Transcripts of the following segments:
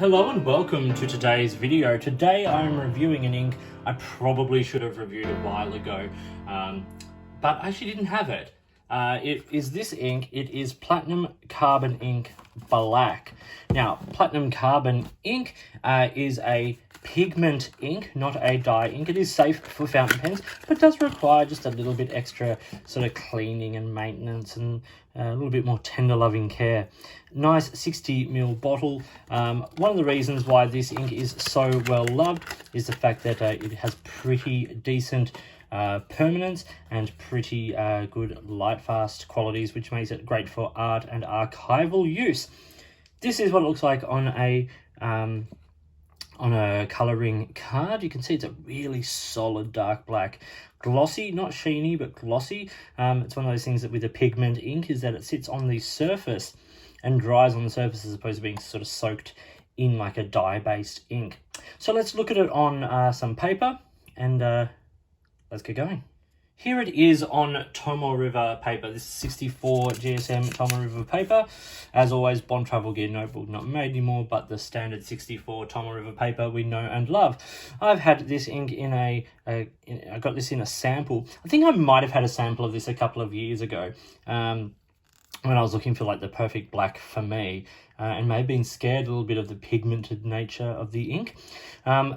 Hello and welcome to today's video. Today I'm reviewing an ink I probably should have reviewed a while ago, but I actually didn't have it. It is this ink. It is Platinum Carbon Ink Black. Now, Platinum Carbon ink is a pigment ink, not a dye ink. It is safe for fountain pens, but does require just a little bit extra sort of cleaning and maintenance and a little bit more tender loving care. Nice 60ml bottle. One of the reasons why this ink is so well loved is the fact that it has pretty decent permanence and pretty good light fast qualities, which makes it great for art and archival use. This is what it looks like on a colouring card. You can see it's a really solid dark black, glossy, not sheeny but glossy. It's one of those things that with a pigment ink is that it sits on the surface and dries on the surface as opposed to being sort of soaked in like a dye based ink. So let's look at it on some paper and let's get going. Here it is on Tomoe River paper. This is 64 GSM Tomoe River paper. As always, Bond Travel Gear notebook, not made anymore, but the standard 64 Tomoe River paper we know and love. I've had this ink in I got this in a sample. I think I might have had a sample of this a couple of years ago. When I was looking for like the perfect black for me, and may have been scared a little bit of the pigmented nature of the ink.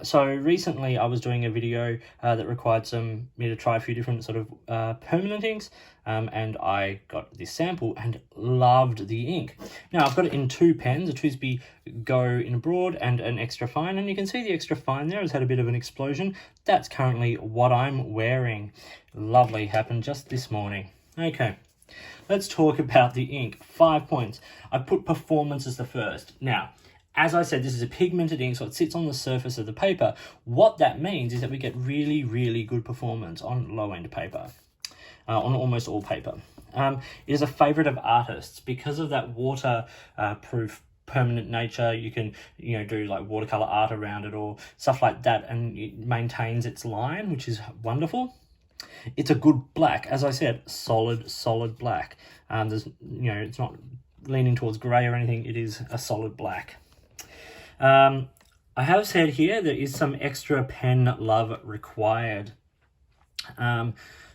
So recently I was doing a video that required me to try a few different sort of permanent inks, and I got this sample and loved the ink. Now I've got it in two pens, a TWSBI Go in broad and an extra fine, and you can see the extra fine there has had a bit of an explosion. That's currently what I'm wearing. Lovely, happened just this morning. Okay. Let's talk about the ink. 5 points. I put performance as the first. Now, as I said, this is a pigmented ink, so it sits on the surface of the paper. What that means is that we get really, really good performance on low-end paper, on almost all paper. It is a favourite of artists because of that water-proof permanent nature. You can do like watercolour art around it or stuff like that, and it maintains its line, which is wonderful. It's a good black, as I said, solid black. There's it's not leaning towards grey or anything. It is a solid black. I have said here there is some extra pen love required.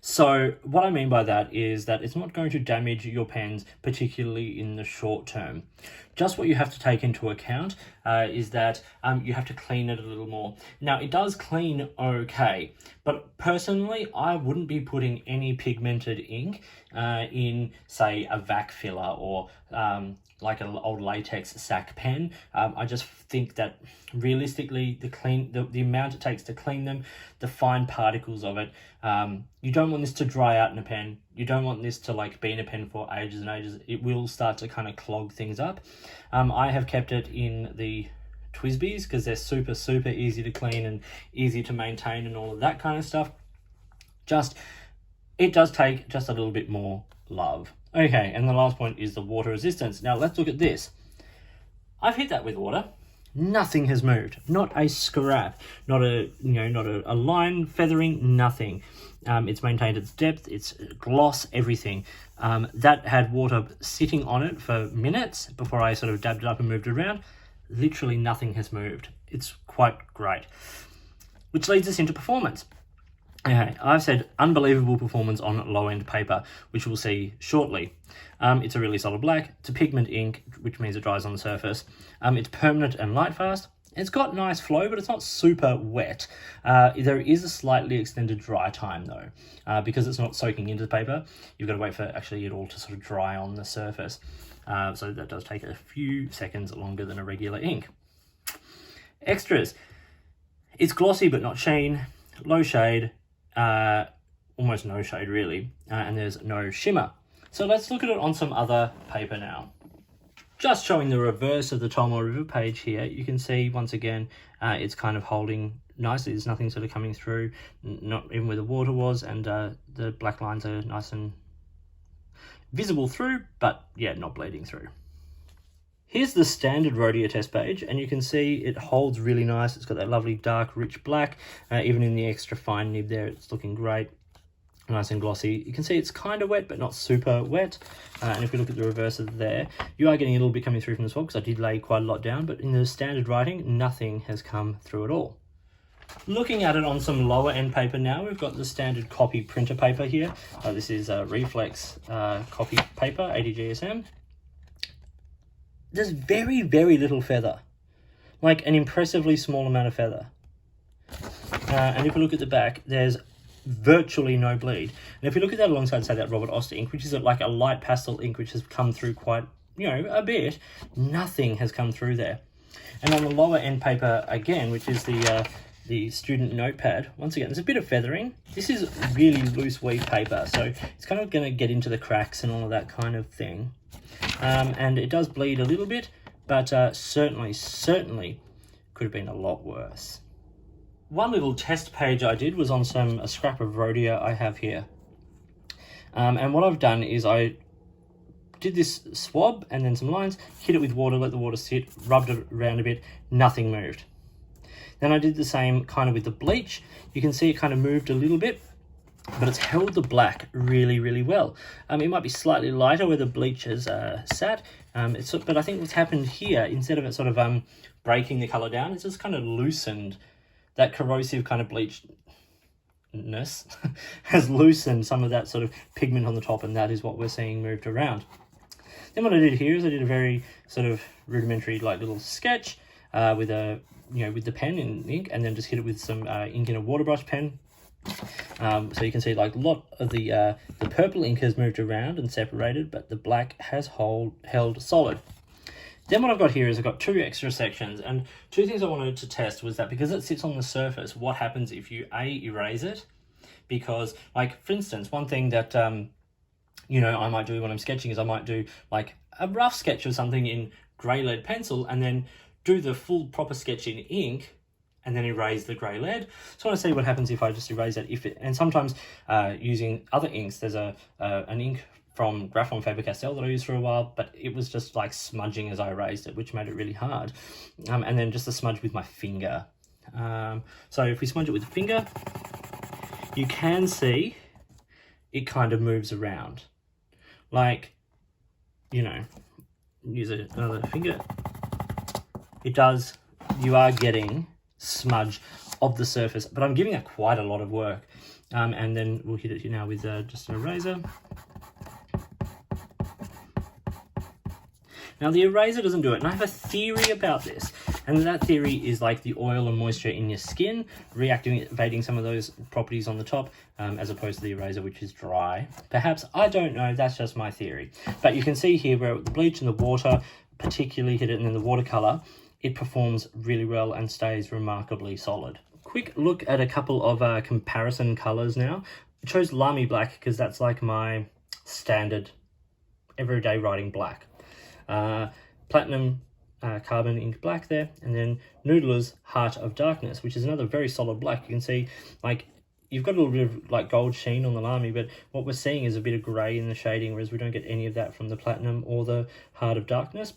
So what I mean by that is that it's not going to damage your pens, particularly in the short term. Just what you have to take into account is that you have to clean it a little more. Now, it does clean okay, but personally, I wouldn't be putting any pigmented ink in, say, a vac filler or like an old latex sack pen. I just think that realistically, the amount it takes to clean them, the fine particles of it, you don't want this to dry out in a pen. You don't want this to like be in a pen for ages and ages. It will start to kind of clog things up. I have kept it in the TWSBIs because they're super easy to clean and easy to maintain and all of that kind of stuff. It does take just a little bit more love. Okay, and the last point is the water resistance. Now let's look at this. I've hit that with water. Nothing has moved. Not a scrap. Not a line feathering. Nothing. It's maintained its depth, its gloss, everything. That had water sitting on it for minutes before I sort of dabbed it up and moved it around. Literally nothing has moved. It's quite great. Which leads us into performance. Okay, I've said unbelievable performance on low-end paper, which we'll see shortly. It's a really solid black. It's a pigment ink, which means it dries on the surface. It's permanent and light fast. It's got nice flow, but it's not super wet. There is a slightly extended dry time, though. Because it's not soaking into the paper, you've got to wait for actually it all to sort of dry on the surface. So that does take a few seconds longer than a regular ink. Extras. It's glossy but not sheen. Low shade. Almost no shade really, and there's no shimmer. So let's look at it on some other paper now. Just showing the reverse of the Tomoe River page here, you can see once again it's kind of holding nicely. There's nothing sort of coming through, not even where the water was, and the black lines are nice and visible through, but yeah, not bleeding through. Here's the standard Rhodia test page, and you can see it holds really nice. It's got that lovely dark, rich black. Even in the extra fine nib there, it's looking great. nice and glossy. You can see it's kind of wet, but not super wet. And if we look at the reverse of there, you are getting a little bit coming through from the swab, because I did lay quite a lot down, but in the standard writing, nothing has come through at all. Looking at it on some lower end paper now, we've got the standard copy printer paper here. This is Reflex copy paper, 80 GSM. There's very, very little feather, like an impressively small amount of feather. And if we look at the back, there's virtually no bleed. And if we look at that alongside, say, that Robert Oster ink, which is like a light pastel ink, which has come through quite, you know, a bit, nothing has come through there. And on the lower end paper again, which is the student notepad, once again, there's a bit of feathering. This is really loose weave paper, so it's kind of going to get into the cracks and all of that kind of thing. And it does bleed a little bit, but certainly could have been a lot worse. One little test page I did was on a scrap of Rhodia I have here. And what I've done is I did this swab and then some lines, hit it with water, let the water sit, rubbed it around a bit, nothing moved. Then I did the same kind of with the bleach. You can see it kind of moved a little bit, but it's held the black really, really well. It might be slightly lighter where the bleach has sat, but I think what's happened here, instead of it sort of breaking the colour down, it's just kind of loosened that corrosive kind of bleachness has loosened some of that sort of pigment on the top, and that is what we're seeing moved around. Then what I did here is I did a very sort of rudimentary like little sketch with the pen in ink, and then just hit it with some ink in a water brush pen. So you can see like a lot of the purple ink has moved around and separated, but the black has held solid. Then what I've got here is I've got two extra sections, and two things I wanted to test was that because it sits on the surface, what happens if you erase it? Because, like, for instance, one thing that I might do when I'm sketching is I might do like a rough sketch of something in grey lead pencil and then do the full proper sketch in ink and then erase the grey lead. So I want to see what happens if I just erase that. And sometimes using other inks, there's an ink from Grafon Faber-Castell that I used for a while, but it was just like smudging as I erased it, which made it really hard. And then just a smudge with my finger. So if we smudge it with the finger, you can see it kind of moves around. Like, use another finger. It does, you are getting smudge of the surface, but I'm giving it quite a lot of work. And then we'll hit it here now with just an eraser. Now the eraser doesn't do it, and I have a theory about this, and that theory is like the oil and moisture in your skin reactivating some of those properties on the top, as opposed to the eraser, which is dry. Perhaps, I don't know, that's just my theory. But you can see here where the bleach and the water particularly hit it, and then the watercolor, it performs really well and stays remarkably solid. Quick look at a couple of comparison colors now. I chose Lamy Black because that's like my standard everyday writing black. Platinum Carbon Ink Black there, and then Noodler's Heart of Darkness, which is another very solid black. You can see like you've got a little bit of like gold sheen on the Lamy, but what we're seeing is a bit of grey in the shading, whereas we don't get any of that from the Platinum or the Heart of Darkness.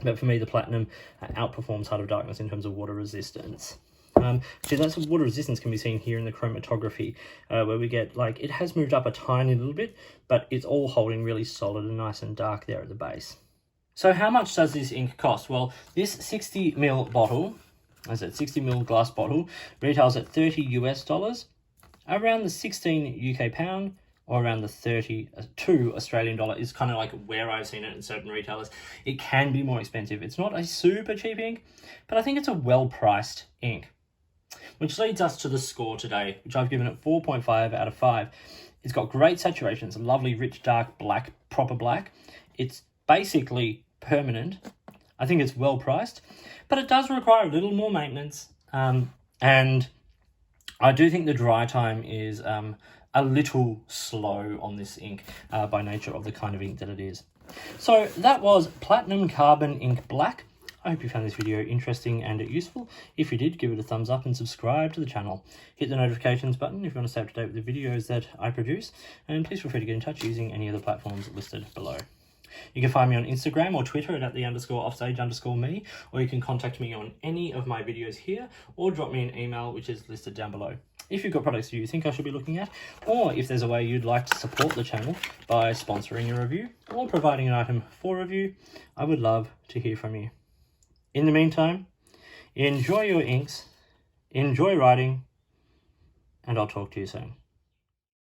But for me, the Platinum outperforms Heart of Darkness in terms of water resistance. So that's water resistance can be seen here in the chromatography, where we get like it has moved up a tiny little bit, but it's all holding really solid and nice and dark there at the base. So how much does this ink cost? Well, this 60ml bottle, I said 60ml glass bottle, retails at $30 US, around the 16 UK pound, or around the 32 Australian dollar is kind of like where I've seen it in certain retailers. It can be more expensive. It's not a super cheap ink, but I think it's a well-priced ink. Which leads us to the score today, which I've given it 4.5 out of 5. It's got great saturation. It's a lovely, rich, dark black, proper black. It's basically permanent. I think it's well priced, but it does require a little more maintenance. And I do think the dry time is a little slow on this ink by nature of the kind of ink that it is. So that was Platinum Carbon Ink Black. I hope you found this video interesting and useful. If you did, give it a thumbs up and subscribe to the channel. Hit the notifications button if you want to stay up to date with the videos that I produce, and please feel free to get in touch using any of the platforms listed below. You can find me on Instagram or Twitter at @the_offstage_me, or you can contact me on any of my videos here, or drop me an email, which is listed down below. If you've got products you think I should be looking at, or if there's a way you'd like to support the channel by sponsoring a review or providing an item for review, I would love to hear from you. In the meantime, enjoy your inks, enjoy writing, and I'll talk to you soon.